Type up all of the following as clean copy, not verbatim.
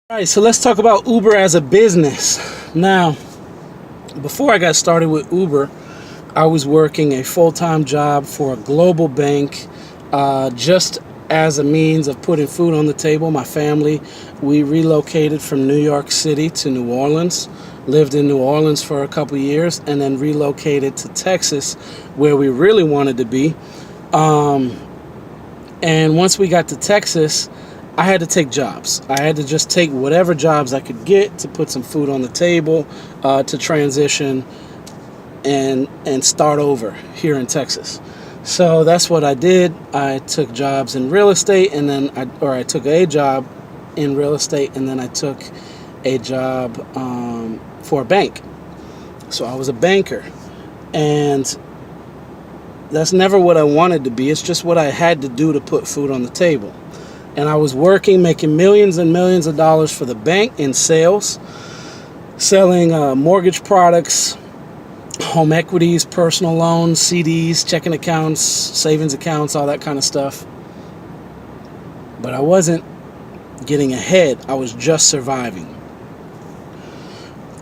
All right, so let's talk about Uber as a business. Now, before I got started with Uber, I was working a full-time job for a global bank, just as a means of putting food on the table. My family, we relocated from New York City to New Orleans, lived in New Orleans for a couple years, and then relocated to Texas, where we really wanted to be. And once we got to Texas, I had to take jobs. I had to just take whatever jobs I could get to put some food on the table, to transition and start over here in Texas. So that's what I did. I took jobs in real estate, and then I took a job in real estate, and then I took a job for a bank. So I was a banker, and that's never what I wanted to be. It's just what I had to do to put food on the table. And I was working, making millions and millions of dollars for the bank in sales, selling mortgage products, home equities, personal loans, CDs, checking accounts, savings accounts, all that kind of stuff. But I wasn't getting ahead. I was just surviving.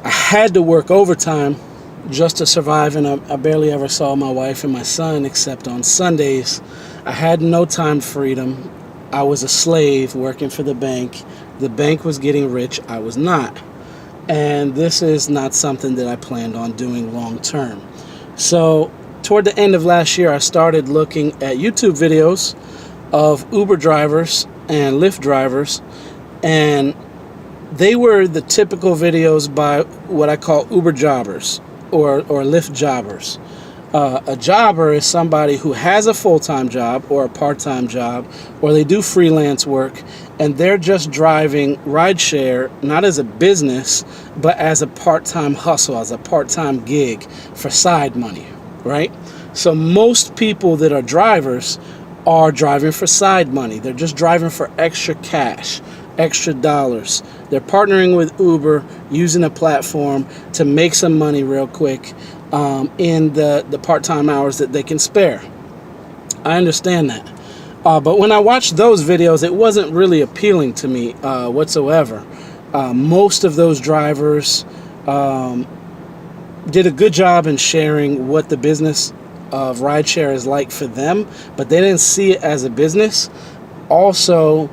I had to work overtime just to survive, and I barely ever saw my wife and my son except on Sundays. I had no time freedom. I was a slave working for the bank. The bank was getting rich. I was not. And this is not something that I planned on doing long term. So toward the end of last year, I started looking at YouTube videos of Uber drivers and Lyft drivers, and they were the typical videos by what I call Uber jobbers or Lyft jobbers. A jobber is somebody who has a full-time job or a part-time job, or they do freelance work, and they're just driving rideshare, not as a business, but as a part-time hustle, as a part-time gig for side money, right? So most people that are drivers are driving for side money. They're just driving for extra cash, extra dollars. They're partnering with Uber, using a platform to make some money real quick in the part-time hours that they can spare. I understand that. But when I watched those videos, it wasn't really appealing to me whatsoever. Most of those drivers did a good job in sharing what the business of rideshare is like for them, but they didn't see it as a business. Also,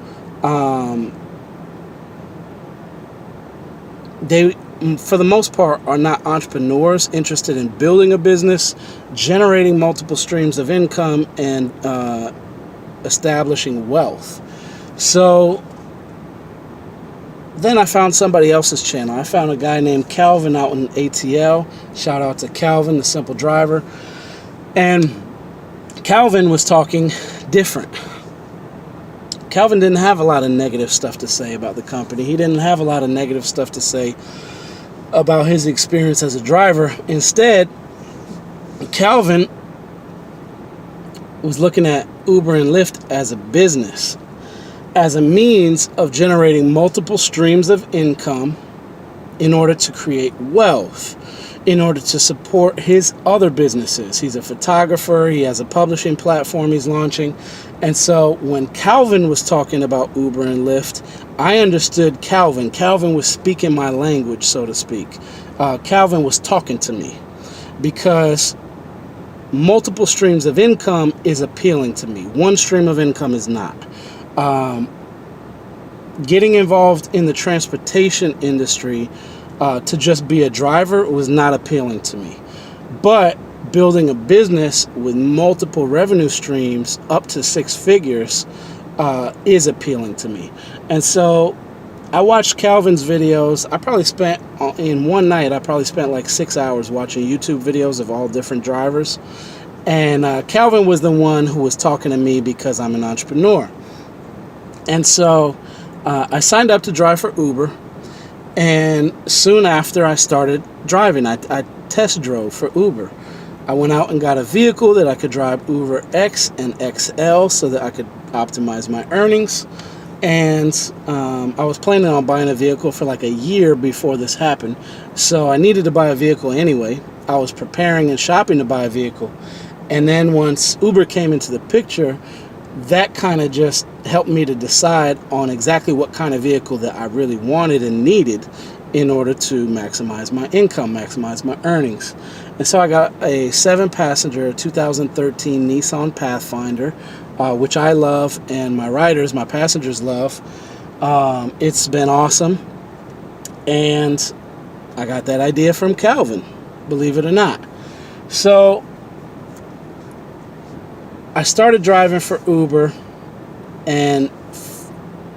they, for the most part, are not entrepreneurs interested in building a business, generating multiple streams of income, and establishing wealth. So then I found somebody else's channel. I found a guy named Calvin out in ATL. Shout out to Calvin, the simple driver. And Calvin was talking different. Calvin didn't have a lot of negative stuff to say about the company. He didn't have a lot of negative stuff to say about his experience as a driver. Instead, Calvin was looking at Uber and Lyft as a business, as a means of generating multiple streams of income in order to create wealth, in order to support his other businesses. He's a photographer. He has a publishing platform he's launching. And so when Calvin was talking about Uber and Lyft, I understood Calvin. Calvin was speaking my language, so to speak. Calvin was talking to me because multiple streams of income is appealing to me. One stream of income is not. Getting involved in the transportation industry to just be a driver was not appealing to me. But building a business with multiple revenue streams up to 6 figures is appealing to me. And so I watched Calvin's videos. I probably spent, in one night, like 6 hours watching YouTube videos of all different drivers. And Calvin was the one who was talking to me because I'm an entrepreneur. And so I signed up to drive for Uber. And soon after I started driving, I test drove for Uber. I went out and got a vehicle that I could drive Uber X and XL so that I could optimize my earnings. And I was planning on buying a vehicle for like a year before this happened. So I needed to buy a vehicle anyway. I was preparing and shopping to buy a vehicle. And then once Uber came into the picture, that kind of just helped me to decide on exactly what kind of vehicle that I really wanted and needed in order to maximize my income, maximize my earnings. And so I got a 7-passenger 2013 Nissan Pathfinder, which I love and my riders, my passengers love. It's been awesome. And I got that idea from Calvin, believe it or not. So I started driving for Uber and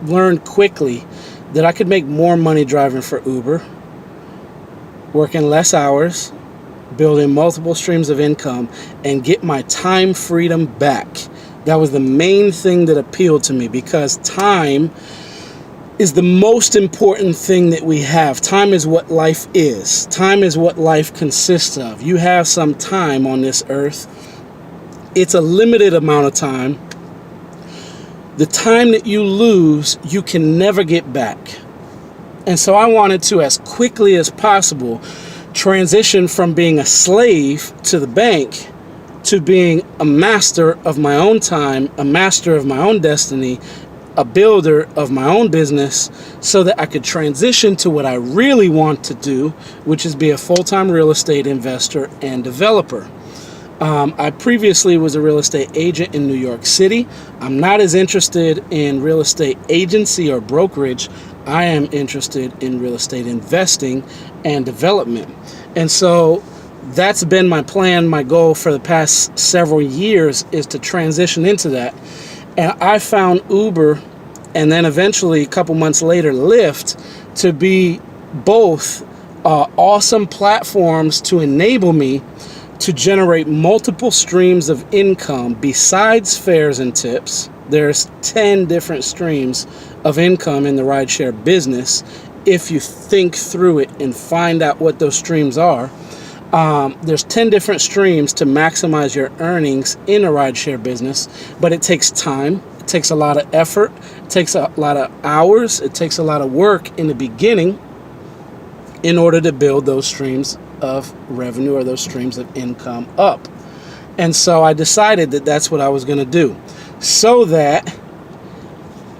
learned quickly that I could make more money driving for Uber, working less hours, building multiple streams of income, and get my time freedom back. That was the main thing that appealed to me, because time is the most important thing that we have. Time is what life is. Time is what life consists of. You have some time on this earth. It's a limited amount of time. The time that you lose, you can never get back. And so I wanted to, as quickly as possible, transition from being a slave to the bank to being a master of my own time, a master of my own destiny, a builder of my own business, so that I could transition to what I really want to do, which is be a full-time real estate investor and developer. I previously was a real estate agent in New York City. I'm not as interested in real estate agency or brokerage. I am interested in real estate investing and development. And so that's been my plan, my goal for the past several years, is to transition into that. And I found Uber, and then eventually a couple months later Lyft, to be both awesome platforms to enable me to generate multiple streams of income besides fares and tips. There's 10 different streams of income in the rideshare business if you think through it and find out what those streams are. There's 10 different streams to maximize your earnings in a rideshare business, but it takes time. It takes a lot of effort. It takes a lot of hours. It takes a lot of work in the beginning in order to build those streams of revenue or those streams of income up. And so I decided that that's what I was going to do, so that,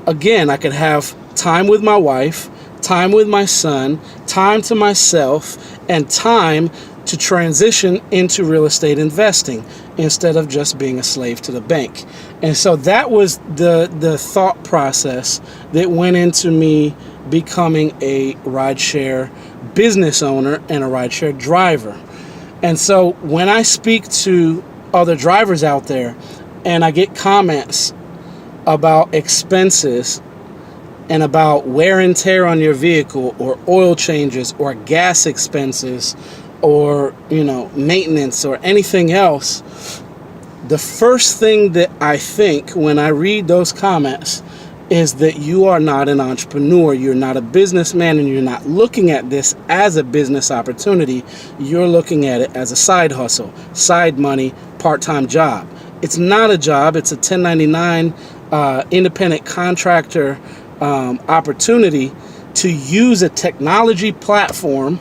again, I could have time with my wife, time with my son, time to myself, and time to transition into real estate investing instead of just being a slave to the bank. And so that was the thought process that went into me becoming a rideshare business owner and a rideshare driver. And so when I speak to other drivers out there and I get comments about expenses and about wear and tear on your vehicle, or oil changes, or gas expenses, or maintenance, or anything else, the first thing that I think when I read those comments is that you are not an entrepreneur, you're not a businessman, and you're not looking at this as a business opportunity. You're looking at it as a side hustle, side money, part-time job. It's not a job, it's a 1099 independent contractor opportunity to use a technology platform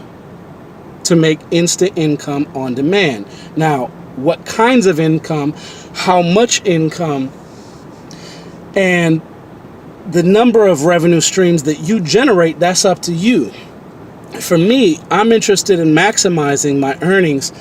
to make instant income on demand. Now, what kinds of income, how much income, and the number of revenue streams that you generate, that's up to you. For me, I'm interested in maximizing my earnings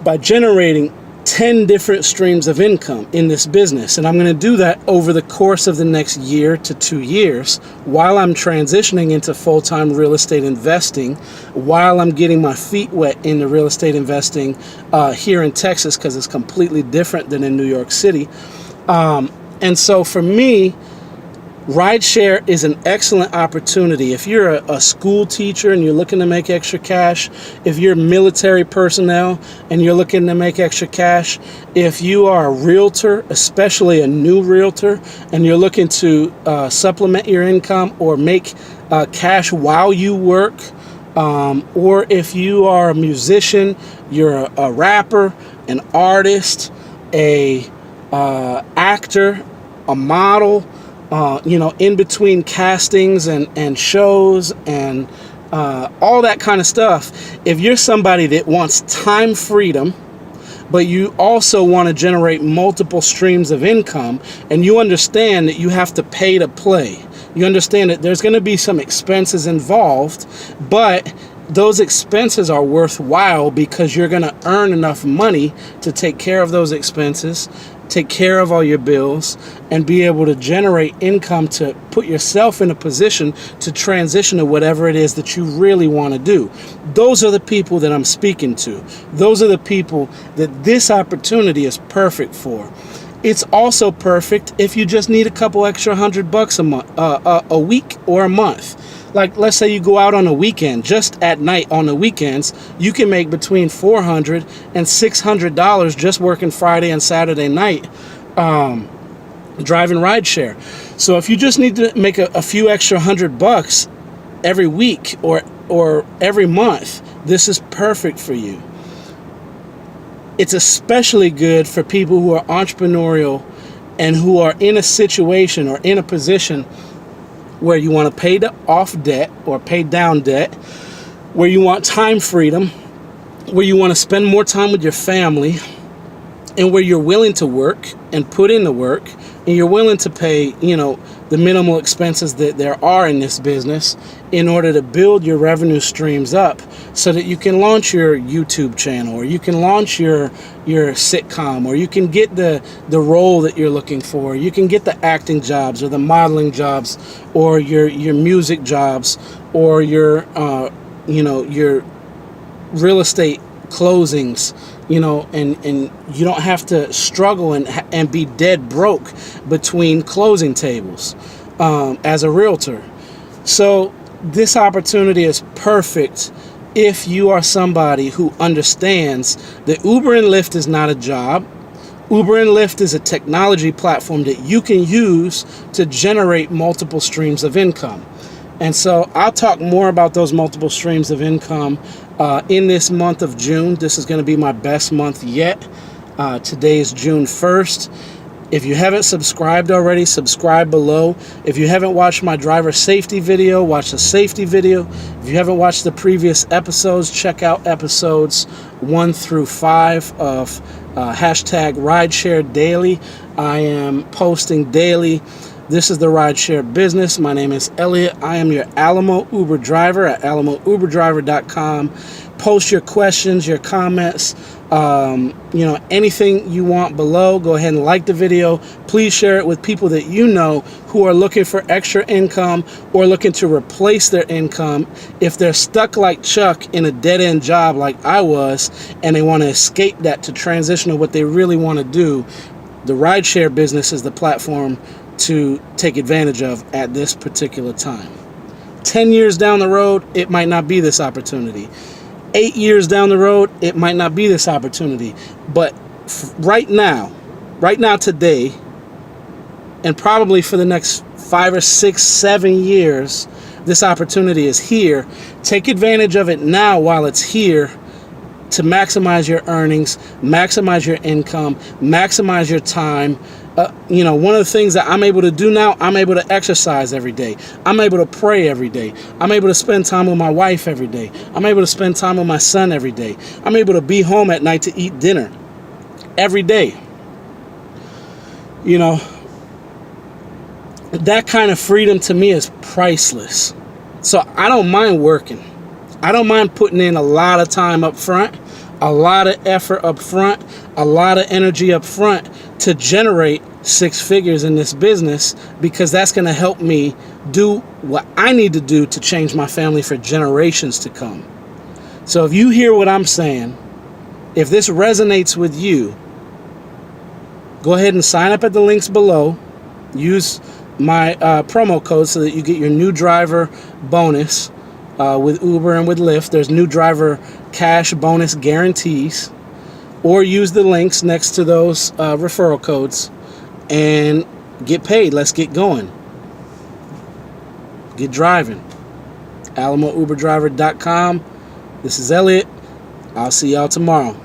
by generating 10 different streams of income in this business. And I'm going to do that over the course of the next year to 2 years while I'm transitioning into full-time real estate investing, while I'm getting my feet wet into real estate investing here in Texas, because it's completely different than in New York City. And so for me, rideshare is an excellent opportunity. If you're a school teacher and you're looking to make extra cash, if you're military personnel and you're looking to make extra cash, if you are a realtor, especially a new realtor, and you're looking to supplement your income or make cash while you work, or if you are a musician, you're a rapper, an artist, a actor, a model, in between castings and shows and all that kind of stuff. If you're somebody that wants time freedom but you also want to generate multiple streams of income, and you understand that you have to pay to play. You understand that there's going to be some expenses involved, but those expenses are worthwhile because you're going to earn enough money to take care of those expenses, take care of all your bills, and be able to generate income to put yourself in a position to transition to whatever it is that you really want to do. Those are the people that I'm speaking to. Those are the people that this opportunity is perfect for. It's also perfect if you just need a couple extra $100 a month, a week or a month. Like, let's say you go out on a weekend, just at night on the weekends, you can make between $400 and $600 just working Friday and Saturday night, driving rideshare. So if you just need to make a few extra $100 every week or every month, this is perfect for you. It's especially good for people who are entrepreneurial and who are in a situation or in a position where you want to pay off debt or pay down debt, where you want time freedom, where you want to spend more time with your family, and where you're willing to work and put in the work, and you're willing to pay, the minimal expenses that there are in this business in order to build your revenue streams up so that you can launch your YouTube channel, or you can launch your sitcom, or you can get the role that you're looking for. You can get the acting jobs or the modeling jobs or your music jobs or your real estate closings, and you don't have to struggle and be dead broke between closing tables as a realtor. So this opportunity is perfect if you are somebody who understands that Uber and Lyft is not a job. Uber and Lyft is a technology platform that you can use to generate multiple streams of income. And so I'll talk more about those multiple streams of income in this month of June. This is going to be my best month yet. Today is June 1st. If you haven't subscribed already, subscribe below. If you haven't watched my driver safety video, watch the safety video. If you haven't watched the previous episodes, check out episodes 1 through 5 of hashtag Rideshare Daily. I am posting daily. This is the Rideshare Business. My name is Elliot. I am your Alamo Uber driver at alamouberdriver.com. Post your questions, your comments, anything you want below. Go ahead and like the video. Please share it with people that you know who are looking for extra income or looking to replace their income. If they're stuck like Chuck in a dead-end job like I was, and they want to escape that to transition to what they really want to do, the Rideshare Business is the platform to take advantage of at this particular time. 10 years down the road, it might not be this opportunity. 8 years down the road, it might not be this opportunity. But right now, today, and probably for the next 5 or 6, 7 years, this opportunity is here. Take advantage of it now while it's here to maximize your earnings, maximize your income, maximize your time. One of the things that I'm able to do now, I'm able to exercise every day. I'm able to pray every day. I'm able to spend time with my wife every day. I'm able to spend time with my son every day. I'm able to be home at night to eat dinner every day. That kind of freedom to me is priceless. So I don't mind working. I don't mind putting in a lot of time up front, a lot of effort up front, a lot of energy up front to generate 6 figures in this business, because that's going to help me do what I need to do to change my family for generations to come. So if you hear what I'm saying, if this resonates with you, go ahead and sign up at the links below. Use my promo code so that you get your new driver bonus with Uber and with Lyft. There's new driver cash bonus guarantees. Or use the links next to those referral codes and get paid. Let's get going. Get driving. alamouberdriver.com. This is Elliot. I'll see y'all tomorrow.